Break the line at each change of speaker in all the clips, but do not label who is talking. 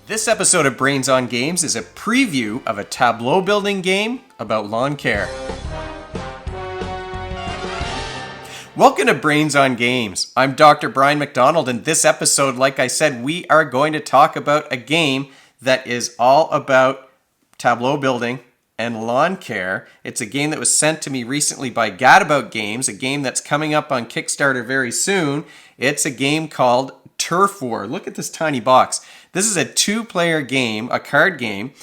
This episode of Brains on Games is a preview of a tableau building game about lawn care. Welcome to Brains on Games. I'm Dr. Brian McDonald, and this episode, like I said, we are going to talk about a game that is all about tableau building and lawn care. It's a game that was sent to me recently by Gadabout Games, a game that's coming up on Kickstarter very soon. It's a game called Turf War. Look at this tiny box. This is a two-player game, a card game,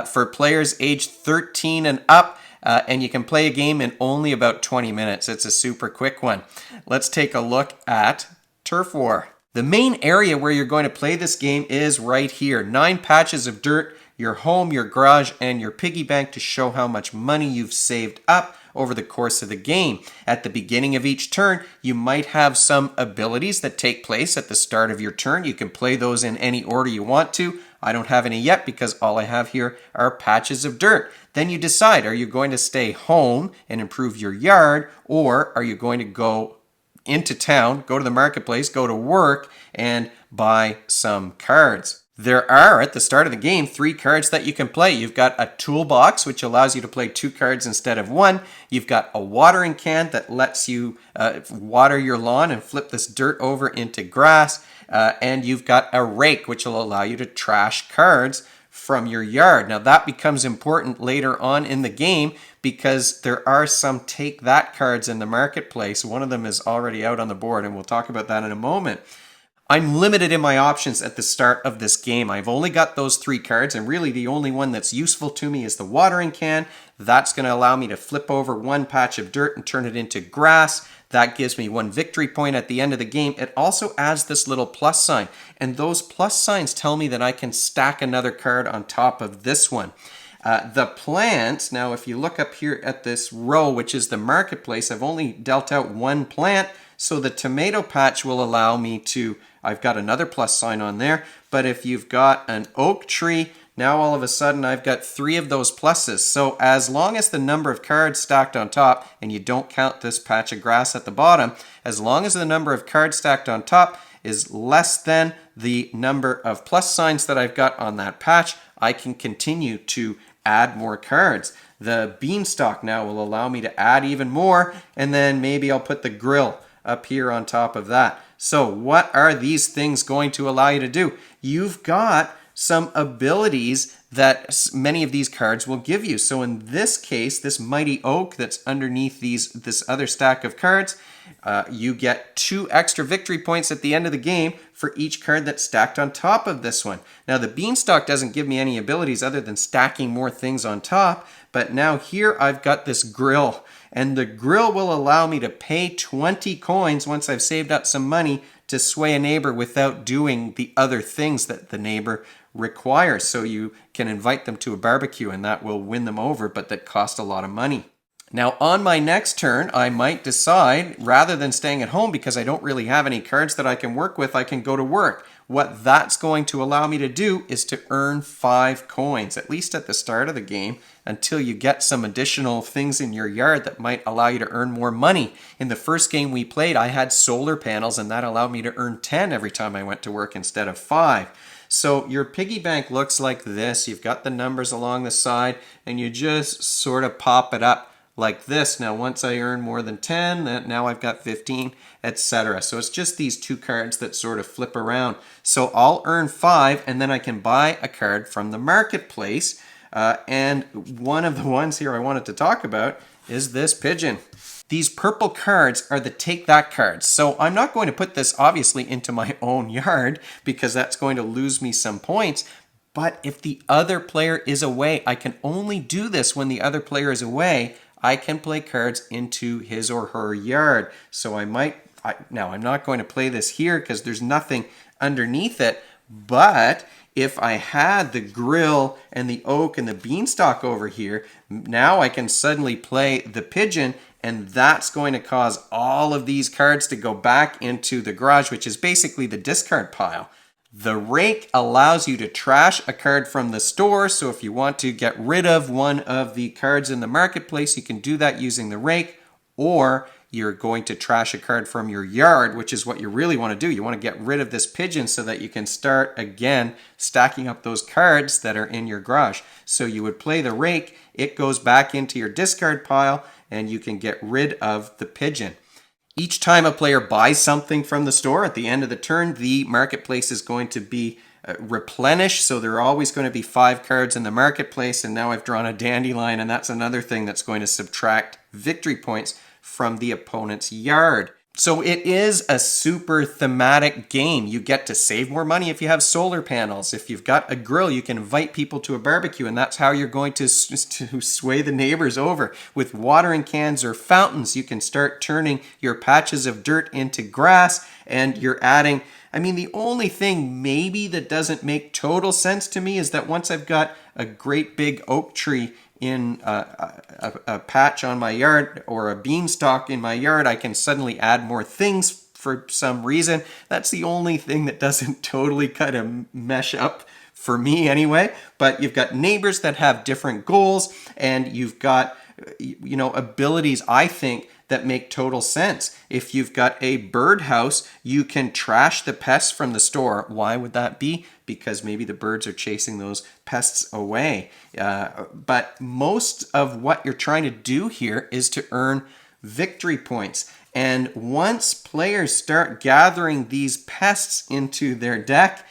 for players aged 13 and up, and you can play a game in only about 20 minutes. It's a super quick one. Let's take a look at Turf War. The main area where you're going to play this game is right here. 9 patches of dirt, your home, your garage, and your piggy bank to show how much money you've saved up over the course of the game. At the beginning of each turn, you might have some abilities that take place at the start of your turn. You can play those in any order you want to. I don't have any yet because all I have here are patches of dirt. Then you decide, are you going to stay home and improve your yard, or are you going to go into town, go to the marketplace, go to work, and buy some cards? There are, at the start of the game, 3 cards that you can play. You've got a toolbox, which allows you to play 2 cards instead of 1. You've got a watering can that lets you water your lawn and flip this dirt over into grass. And you've got a rake, which will allow you to trash cards from your yard. Now, that becomes important later on in the game because there are some take that cards in the marketplace. One of them is already out on the board, and we'll talk about that in a moment. I'm limited in my options at the start of this game. I've only got those 3 cards, and really the only one that's useful to me is the watering can. That's going to allow me to flip over 1 patch of dirt and turn it into grass. That gives me 1 victory point at the end of the game. It also adds this little plus sign, and those plus signs tell me that I can stack another card on top of this one. The plant, now if you look up here at this row, which is the marketplace, I've only dealt out 1 plant, so the tomato patch will allow me to, I've got another plus sign on there, but if you've got an oak tree, now all of a sudden I've got 3 of those pluses. So as long as the number of cards stacked on top, and you don't count this patch of grass at the bottom, as long as the number of cards stacked on top is less than the number of plus signs that I've got on that patch, I can continue to add more cards. The beanstalk now will allow me to add even more, and then maybe I'll put the grill up here on top of that. So what are these things going to allow you to do? You've got some abilities that many of these cards will give you. So in this case, this mighty oak that's underneath this other stack of cards, you get 2 extra victory points at the end of the game for each card that's stacked on top of this one. Now the beanstalk doesn't give me any abilities other than stacking more things on top, but now here I've got this grill, and the grill will allow me to pay 20 coins once I've saved up some money to sway a neighbor without doing the other things that the neighbor requires. So you can invite them to a barbecue and that will win them over, but that cost a lot of money. Now on my next turn, I might decide, rather than staying at home because I don't really have any cards that I can work with, I can go to work. What that's going to allow me to do is to earn 5 coins, at least at the start of the game, until you get some additional things in your yard that might allow you to earn more money. In the first game we played, I had solar panels, and that allowed me to earn 10 every time I went to work instead of 5. So your piggy bank looks like this. You've got the numbers along the side, and you just sort of pop it up like this. Now once I earn more than 10, now I've got 15, etc. So it's just these 2 cards that sort of flip around. So I'll earn 5, and then I can buy a card from the marketplace. And one of the ones here I wanted to talk about is this pigeon. These purple cards are the take that cards. So I'm not going to put this obviously into my own yard because that's going to lose me some points. But if the other player is away, I can only do this when the other player is away. I can play cards into his or her yard. So now I'm not going to play this here because there's nothing underneath it, but if I had the grill and the oak and the beanstalk over here, now I can suddenly play the pigeon, and that's going to cause all of these cards to go back into the garage, which is basically the discard pile. The rake allows you to trash a card from the store, so if you want to get rid of one of the cards in the marketplace, you can do that using the rake, or you're going to trash a card from your yard, which is what you really want to do. You want to get rid of this pigeon so that you can start again stacking up those cards that are in your garage. So you would play the rake, it goes back into your discard pile, and you can get rid of the pigeon. Each time a player buys something from the store, at the end of the turn, the marketplace is going to be replenished. So there are always going to be 5 cards in the marketplace. And now I've drawn a dandelion, and that's another thing that's going to subtract victory points from the opponent's yard. So it is a super thematic game. You get to save more money if you have solar panels. If you've got a grill, you can invite people to a barbecue, and that's how you're going to sway the neighbors over. With watering cans or fountains, you can start turning your patches of dirt into grass, and you're adding, I mean, the only thing maybe that doesn't make total sense to me is that once I've got a great big oak tree in a patch on my yard or a beanstalk in my yard, I can suddenly add more things for some reason. That's the only thing that doesn't totally kind of mesh up for me anyway. But you've got neighbors that have different goals, and you've got, you know, abilities, I think, that make total sense. If you've got a birdhouse, you can trash the pests from the store. Why would that be? Because maybe the birds are chasing those pests away. But most of what you're trying to do here is to earn victory points. And once players start gathering these pests into their deck,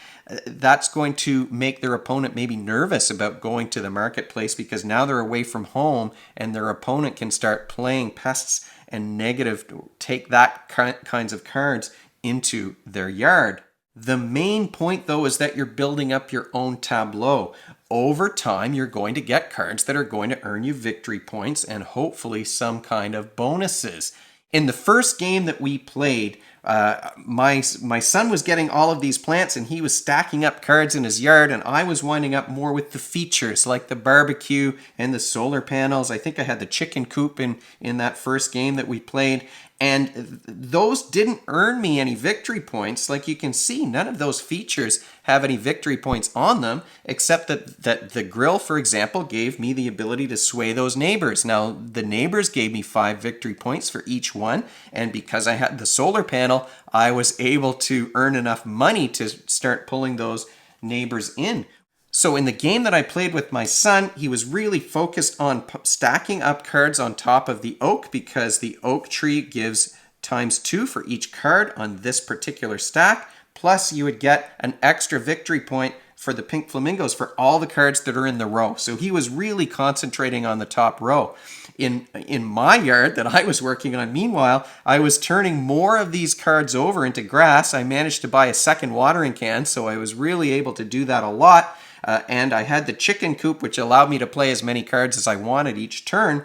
that's going to make their opponent maybe nervous about going to the marketplace, because now they're away from home and their opponent can start playing pests and negative, take that kinds of cards into their yard. The main point, though, is that you're building up your own tableau. Over time, you're going to get cards that are going to earn you victory points and hopefully some kind of bonuses. In the first game that we played, my son was getting all of these plants, and he was stacking up cards in his yard, and I was winding up more with the features like the barbecue and the solar panels. I think I had the chicken coop in that first game that we played, and those didn't earn me any victory points. Like you can see, none of those features have any victory points on them, except that the grill, for example, gave me the ability to sway those neighbors. Now, the neighbors gave me 5 victory points for each one, and because I had the solar panel, I was able to earn enough money to start pulling those neighbors in. So in the game that I played with my son, he was really focused on stacking up cards on top of the oak, because the oak tree gives ×2 for each card on this particular stack. Plus you would get an extra victory point for the pink flamingos for all the cards that are in the row. So he was really concentrating on the top row. In my yard that I was working on, meanwhile, I was turning more of these cards over into grass. I managed to buy a second watering can, so I was really able to do that a lot. And I had the chicken coop, which allowed me to play as many cards as I wanted each turn.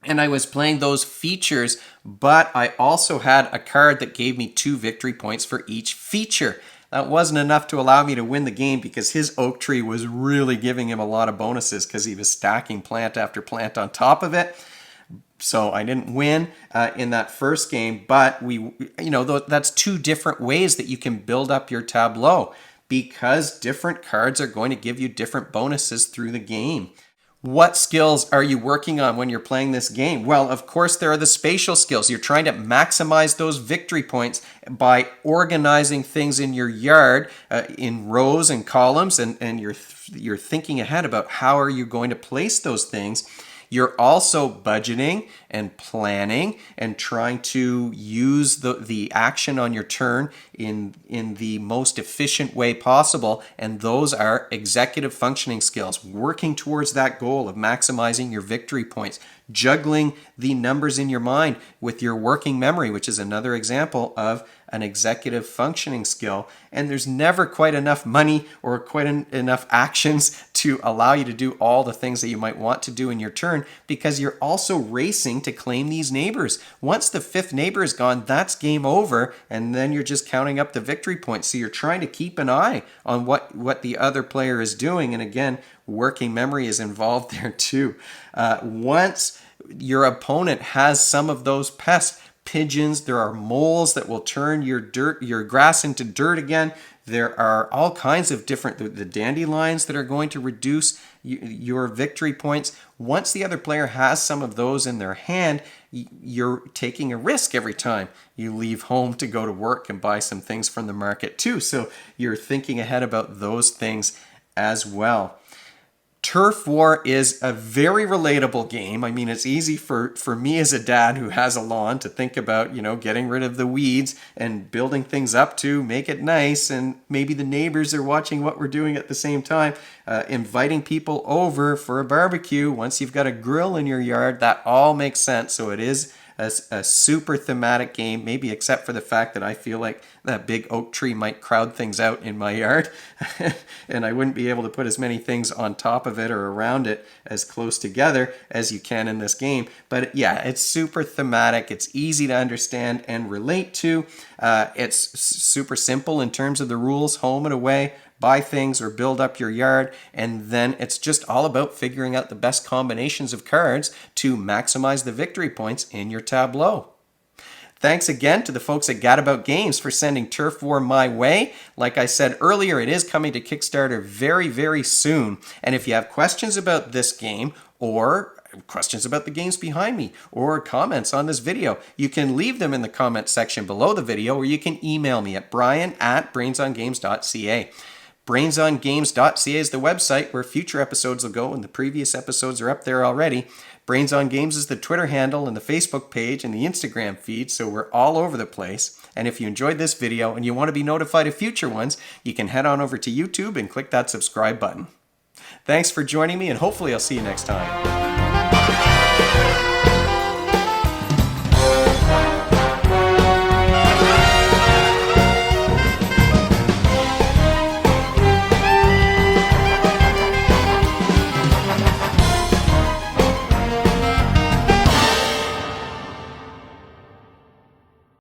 And I was playing those features, but I also had a card that gave me 2 victory points for each feature. That wasn't enough to allow me to win the game, because his oak tree was really giving him a lot of bonuses because he was stacking plant after plant on top of it. So I didn't win in that first game, but that's 2 different ways that you can build up your tableau, because different cards are going to give you different bonuses through the game. What skills are you working on when you're playing this game? Well, of course, there are the spatial skills. You're trying to maximize those victory points by organizing things in your yard in rows and columns, and you're thinking ahead about how are you going to place those things. You're also budgeting and planning and trying to use the action on your turn in the most efficient way possible. And those are executive functioning skills, working towards that goal of maximizing your victory points, juggling the numbers in your mind with your working memory, which is another example of an executive functioning skill. And there's never quite enough money or quite enough actions to allow you to do all the things that you might want to do in your turn, because you're also racing to claim these neighbors. Once the 5th neighbor is gone, that's game over, and then you're just counting up the victory points. So you're trying to keep an eye on what the other player is doing. And again, working memory is involved there too. Once your opponent has some of those pests, pigeons, there are moles that will turn your grass into dirt again. There are all kinds of different, the dandelions that are going to reduce your victory points. Once the other player has some of those in their hand, you're taking a risk every time you leave home to go to work and buy some things from the market too. So you're thinking ahead about those things as well. Turf War is a very relatable game. I mean, it's easy for me as a dad who has a lawn to think about, getting rid of the weeds and building things up to make it nice. And maybe the neighbors are watching what we're doing at the same time. Inviting people over for a barbecue. Once you've got a grill in your yard, that all makes sense. So it is a super thematic game, maybe except for the fact that I feel like that big oak tree might crowd things out in my yard and I wouldn't be able to put as many things on top of it or around it as close together as you can in this game. But yeah, it's super thematic. It's easy to understand and relate to. It's super simple in terms of the rules, home and away. Buy things or build up your yard, and then it's just all about figuring out the best combinations of cards to maximize the victory points in your tableau. Thanks again to the folks at Gadabout Games for sending Turf War my way. Like I said earlier, it is coming to Kickstarter very, very soon. And if you have questions about this game or questions about the games behind me or comments on this video, you can leave them in the comment section below the video, or you can email me at brian@brainsongames.ca. Brainsongames.ca is the website where future episodes will go, and the previous episodes are up there already. Brains on Games is the Twitter handle and the Facebook page and the Instagram feed, so we're all over the place. And if you enjoyed this video and you want to be notified of future ones, you can head on over to YouTube and click that subscribe button. Thanks for joining me, and hopefully I'll see you next time.